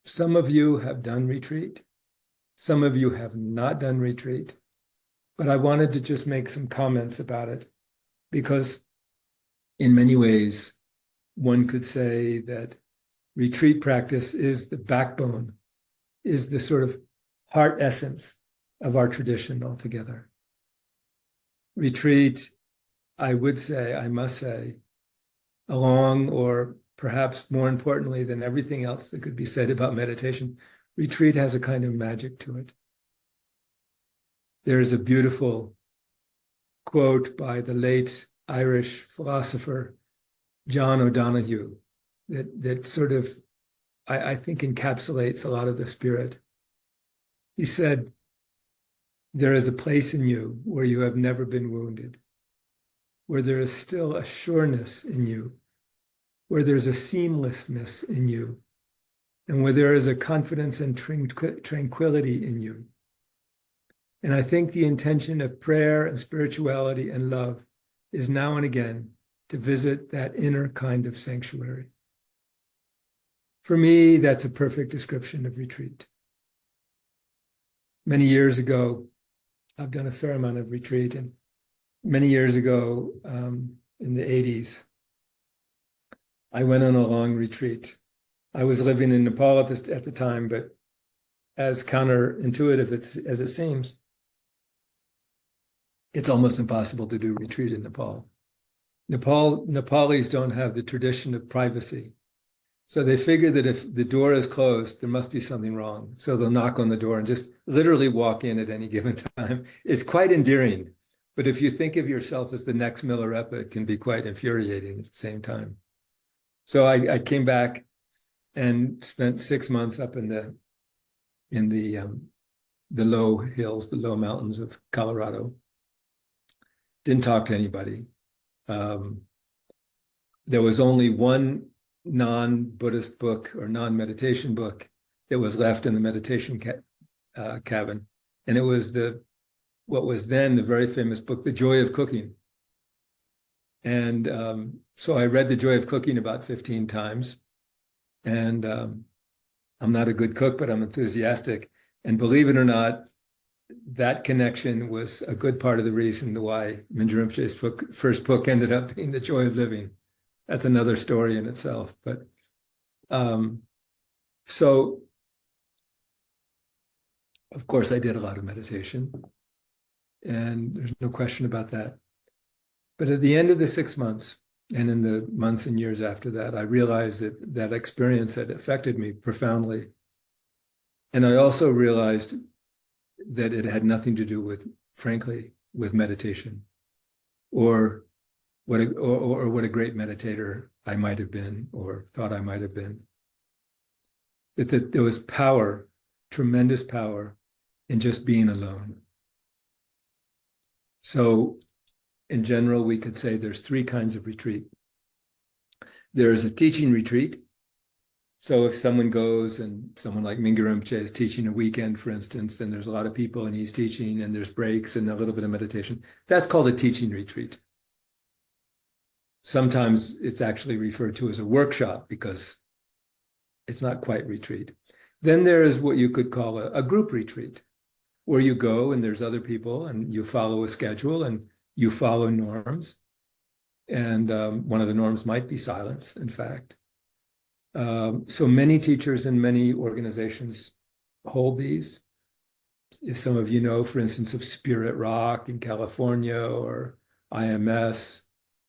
Some of you have done retreat. Some of you have not done retreat. But I wanted to just make some comments about it because in many ways, one could say that retreat practice is the backbone, is the sort of heart essence of our tradition altogether. Retreat, I must say, along or perhaps more importantly than everything else that could be said about meditation, retreat has a kind of magic to it. There's a beautiful quote by the late Irish philosopher John O'Donoghue that sort of, I think, encapsulates a lot of the spirit. He said, "There is a place in you where you have never been wounded, where there is still a sureness in you, where there's a seamlessness in you, and where there is a confidence and tranquility in you." And I think the intention of prayer and spirituality and love is now and again to visit that inner kind of sanctuary. For me, that's a perfect description of retreat. Many years ago, I've done a fair amount of retreat, and many years ago, in the 80s, I went on a long retreat. I was living in Nepal at the time, but as counterintuitive as it seems, it's almost impossible to do retreat in Nepal. Nepalis don't have the tradition of privacy. So they figure that if the door is closed, there must be something wrong. So they'll knock on the door and just literally walk in at any given time. It's quite endearing. But if you think of yourself as the next Milarepa, it can be quite infuriating at the same time. So I came back and spent 6 months up in the low hills, the low mountains of Colorado. Didn't talk to anybody. There was only one non-Buddhist book or non-meditation book that was left in the meditation cabin. And it was what was then the very famous book, The Joy of Cooking. And so I read The Joy of Cooking about 15 times. And I'm not a good cook, but I'm enthusiastic. And believe it or not, that connection was a good part of the reason why Mingyur Rinpoche's first book ended up being The Joy of Living. That's another story in itself. But so, of course, I did a lot of meditation, and there's no question about that. But at the end of the 6 months, and in the months and years after that, I realized that that experience had affected me profoundly. And I also realized that it had nothing to do with, frankly, with meditation or what a great meditator I might have been or thought I might have been. That there was power, tremendous power, in just being alone. So in general, we could say there's 3 kinds of retreat. There is a teaching retreat. So if someone goes and someone like Mingyur Rinpoche is teaching a weekend, for instance, and there's a lot of people and he's teaching and there's breaks and a little bit of meditation, that's called a teaching retreat. Sometimes it's actually referred to as a workshop because it's not quite retreat. Then there is what you could call a group retreat, where you go and there's other people and you follow a schedule and you follow norms. And one of the norms might be silence, in fact. So many teachers and many organizations hold these. If some of you know, for instance, of Spirit Rock in California or IMS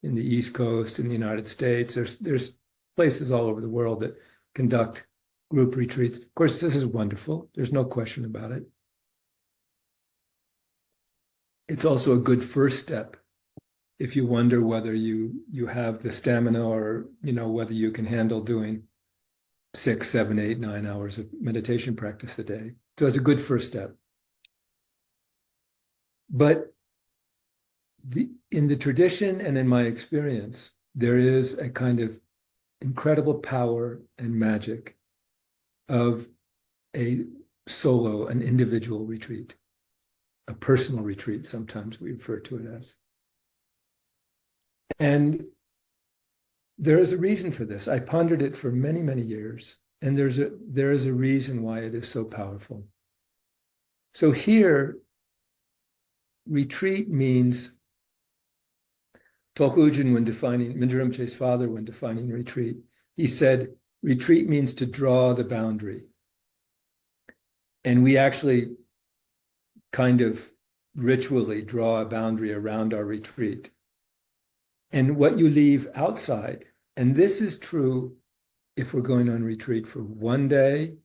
in the East Coast in the United States, there's places all over the world that conduct group retreats. Of course, this is wonderful. There's no question about it. It's also a good first step if you wonder whether you have the stamina or whether you can handle doing 6, 7, 8, 9 hours of meditation practice a day. So it's a good first step. But in the tradition and in my experience, there is a kind of incredible power and magic of a solo, an individual retreat, a personal retreat, sometimes we refer to it as. And there is a reason for this. I pondered it for many, many years. And there is a reason why it is so powerful. So here, retreat means, Tolkien Ujin, when defining, Mingyur Rinpoche's father, when defining retreat, he said, retreat means to draw the boundary. And we actually kind of ritually draw a boundary around our retreat. And what you leave outside, and this is true if we're going on retreat for 1 day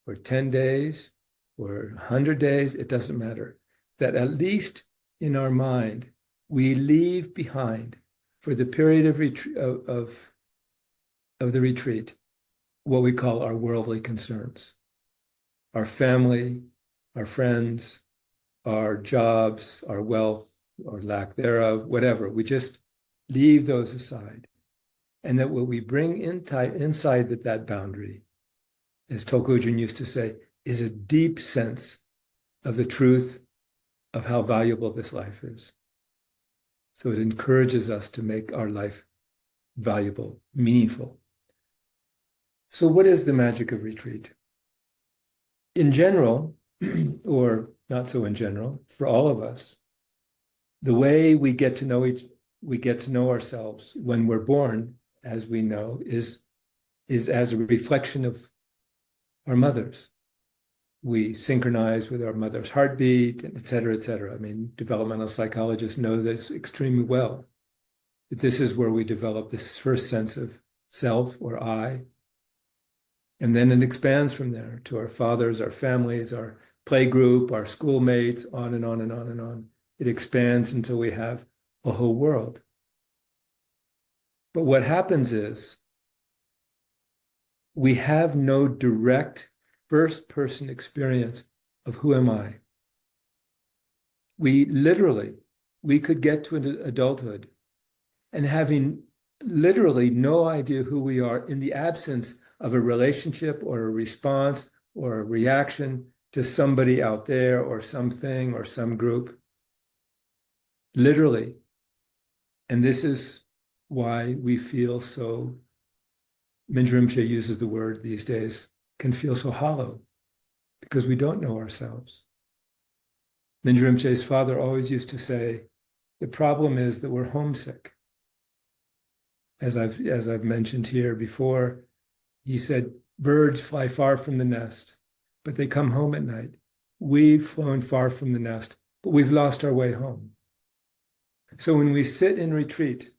or 10 days or 100 days, it doesn't matter, that at least in our mind, we leave behind for the period of the retreat what we call our worldly concerns, our family, our friends, our jobs, our wealth, or lack thereof, whatever. We just leave those aside. And that what we bring inside that boundary, as Tolkien used to say, is a deep sense of the truth of how valuable this life is. So it encourages us to make our life valuable, meaningful. So what is the magic of retreat? In general, or not so in general, for all of us, the way we get to know ourselves when we're born, as we know, is as a reflection of our mothers. We synchronize with our mother's heartbeat, et cetera, et cetera. I mean, developmental psychologists know this extremely well. That this is where we develop this first sense of self or I. And then it expands from there to our fathers, our families, our play group, our schoolmates, on and on and on and on. It expands until we have a whole world. But what happens is we have no direct first-person experience of who am I. We could get to adulthood and having literally no idea who we are in the absence of a relationship or a response or a reaction to somebody out there or something or some group. Literally. And this is why we feel so, Mingyur Rinpoche uses the word these days, can feel so hollow, because we don't know ourselves. Mingyur Rinpoche's father always used to say, the problem is that we're homesick. As I've mentioned here before, he said, birds fly far from the nest, but they come home at night. We've flown far from the nest, but we've lost our way home. So when we sit in retreat,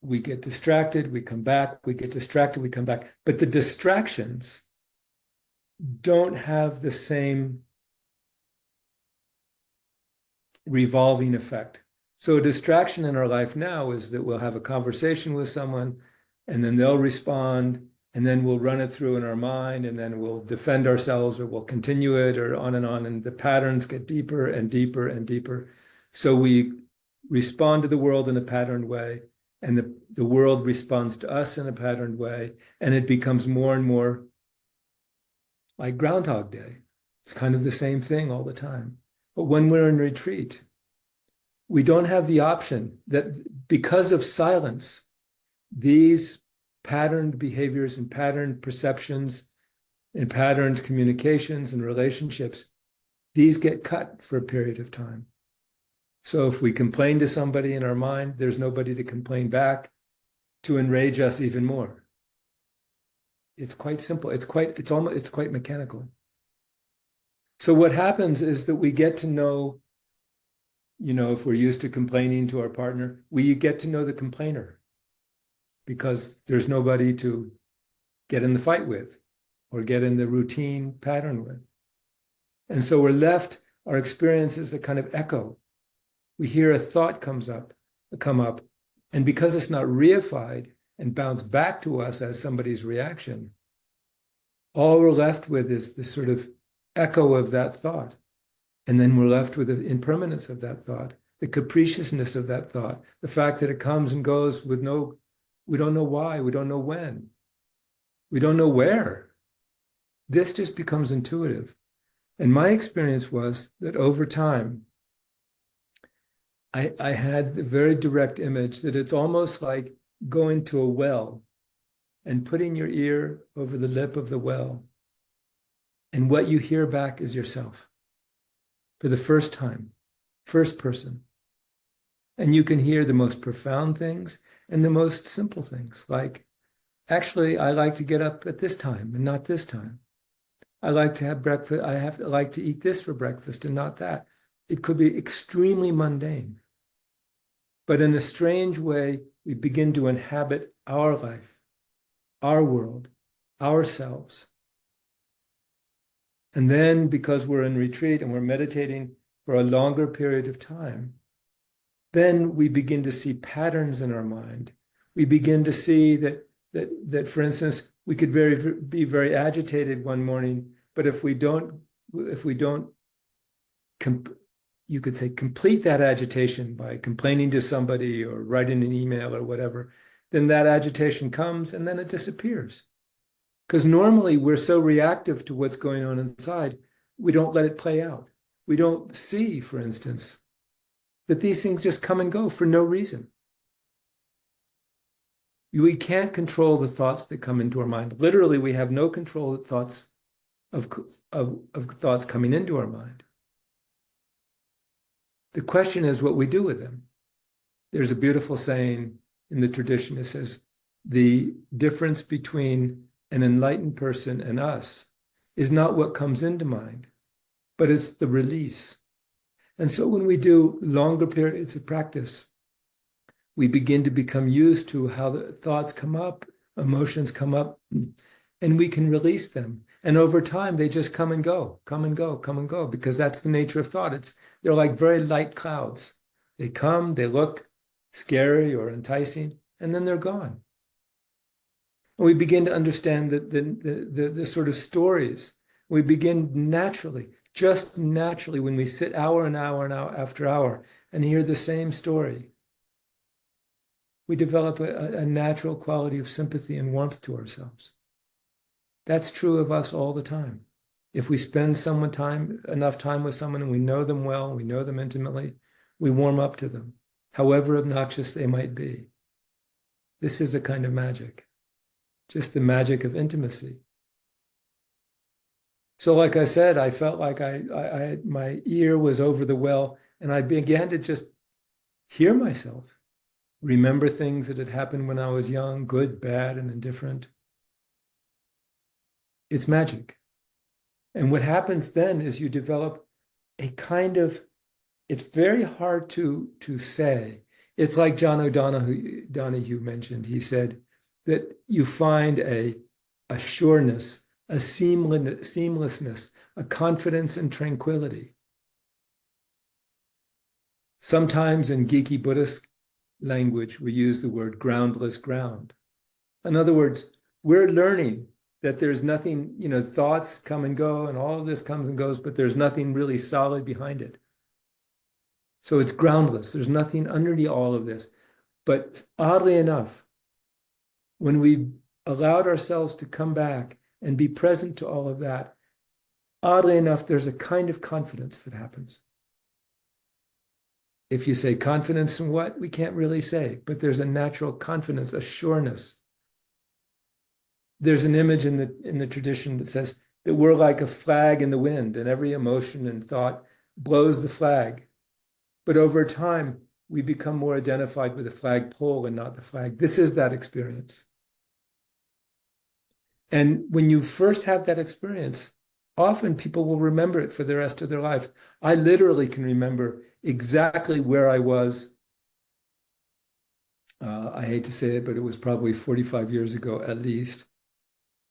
we get distracted, we come back, we get distracted, we come back. But the distractions don't have the same revolving effect. So a distraction in our life now is that we'll have a conversation with someone and then they'll respond and then we'll run it through in our mind and then we'll defend ourselves or we'll continue it or on. And the patterns get deeper and deeper and deeper. So we respond to the world in a patterned way and the world responds to us in a patterned way. And it becomes more and more like Groundhog Day. It's kind of the same thing all the time. But when we're in retreat, we don't have the option that because of silence, these patterned behaviors and patterned perceptions and patterned communications and relationships, these get cut for a period of time. So if we complain to somebody in our mind, there's nobody to complain back to enrage us even more. It's quite simple. It's quite mechanical. So what happens is that we get to know, if we're used to complaining to our partner, we get to know the complainer because there's nobody to get in the fight with or get in the routine pattern with. And so we're left, our experience is a kind of echo. We hear a thought come up, and because it's not reified and bounced back to us as somebody's reaction, all we're left with is the sort of echo of that thought. And then we're left with the impermanence of that thought, the capriciousness of that thought, the fact that it comes and goes with we don't know why, we don't know when, we don't know where. This just becomes intuitive. And my experience was that over time, I had the very direct image that it's almost like going to a well and putting your ear over the lip of the well. And what you hear back is yourself for the first time, first person. And you can hear the most profound things and the most simple things, like, actually, I like to get up at this time and not this time. I like to have breakfast. I like to eat this for breakfast and not that. It could be extremely mundane. But in a strange way, we begin to inhabit our life, our world, ourselves. And then, because we're in retreat and we're meditating for a longer period of time, then we begin to see patterns in our mind. We begin to see that for instance, we could be very agitated one morning, but if we don't, you could say, complete that agitation by complaining to somebody or writing an email or whatever, then that agitation comes and then it disappears. Because normally we're so reactive to what's going on inside, we don't let it play out. We don't see, for instance, that these things just come and go for no reason. We can't control the thoughts that come into our mind. Literally, we have no control of thoughts of thoughts coming into our mind. The question is what we do with them. There's a beautiful saying in the tradition that says, the difference between an enlightened person and us is not what comes into mind, but it's the release. And so when we do longer periods of practice, we begin to become used to how the thoughts come up, emotions come up, and we can release them. And over time, they just come and go, come and go, come and go, because that's the nature of thought. They're like very light clouds. They come, they look scary or enticing, and then they're gone. And we begin to understand the sort of stories. We begin naturally, just naturally, when we sit hour and hour and hour after hour and hear the same story, we develop a natural quality of sympathy and warmth to ourselves. That's true of us all the time. If we spend enough time with someone and we know them well, we know them intimately, we warm up to them, however obnoxious they might be. This is a kind of magic, just the magic of intimacy. So like I said, I felt like my ear was over the well, and I began to just hear myself, remember things that had happened when I was young, good, bad, and indifferent. It's magic. And what happens then is you develop a kind of, it's very hard to say. It's like John O'Donohue mentioned. He said that you find a sureness, a seamlessness, a confidence and tranquility. Sometimes in geeky Buddhist language, we use the word groundless ground. In other words, we're learning that there's nothing, thoughts come and go and all of this comes and goes, but there's nothing really solid behind it. So it's groundless. There's nothing underneath all of this. But oddly enough, when we allowed ourselves to come back and be present to all of that, oddly enough, there's a kind of confidence that happens. If you say confidence in what, we can't really say, but there's a natural confidence, a sureness. There's an image in the tradition that says that we're like a flag in the wind, and every emotion and thought blows the flag. But over time, we become more identified with the flagpole and not the flag. This is that experience. And when you first have that experience, often people will remember it for the rest of their life. I literally can remember exactly where I was. I hate to say it, but it was probably 45 years ago at least.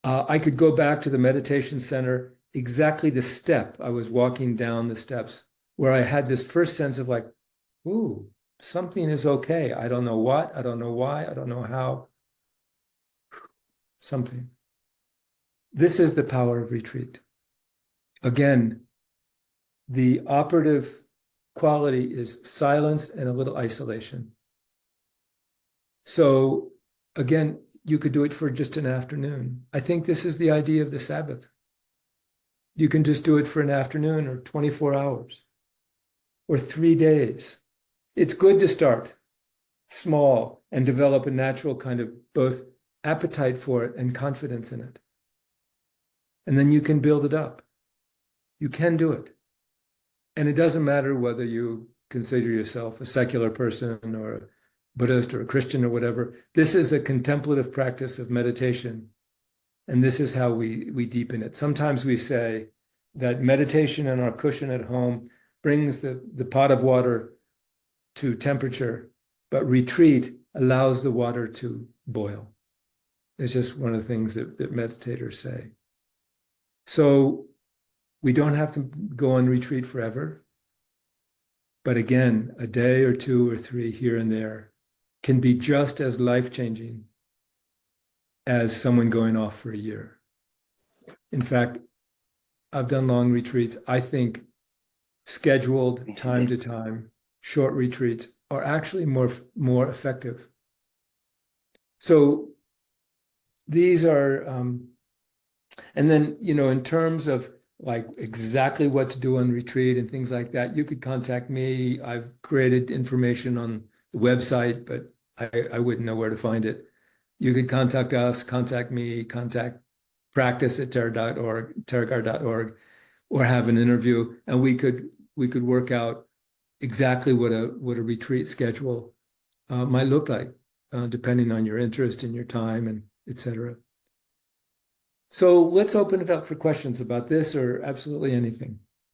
I could go back to the meditation center, exactly the step I was walking down the steps, where I had this first sense of like, ooh, something is okay. I don't know what, I don't know why, I don't know how. Something. This is the power of retreat. Again, the operative quality is silence and a little isolation. So again, you could do it for just an afternoon. I think this is the idea of the Sabbath. You can just do it for an afternoon or 24 hours or 3 days. It's good to start small and develop a natural kind of both appetite for it and confidence in it. And then you can build it up. You can do it. And it doesn't matter whether you consider yourself a secular person or a Buddhist or a Christian or whatever. This is a contemplative practice of meditation. And this is how we deepen it. Sometimes we say that meditation on our cushion at home brings the pot of water to temperature, but retreat allows the water to boil. It's just one of the things that meditators say. So we don't have to go on retreat forever. But again, a day or two or three here and there can be just as life-changing as someone going off for a year. In fact, I've done long retreats. I think scheduled time to time, short retreats are actually more effective. So these are, and then, in terms of like exactly what to do on retreat and things like that, you could contact me. I've created information on the website, but I wouldn't know where to find it. You could contact us, contact me, contact practice@tergar.org, or have an interview, and we could work out exactly what a retreat schedule might look like, depending on your interest and your time and etc. So let's open it up for questions about this or absolutely anything.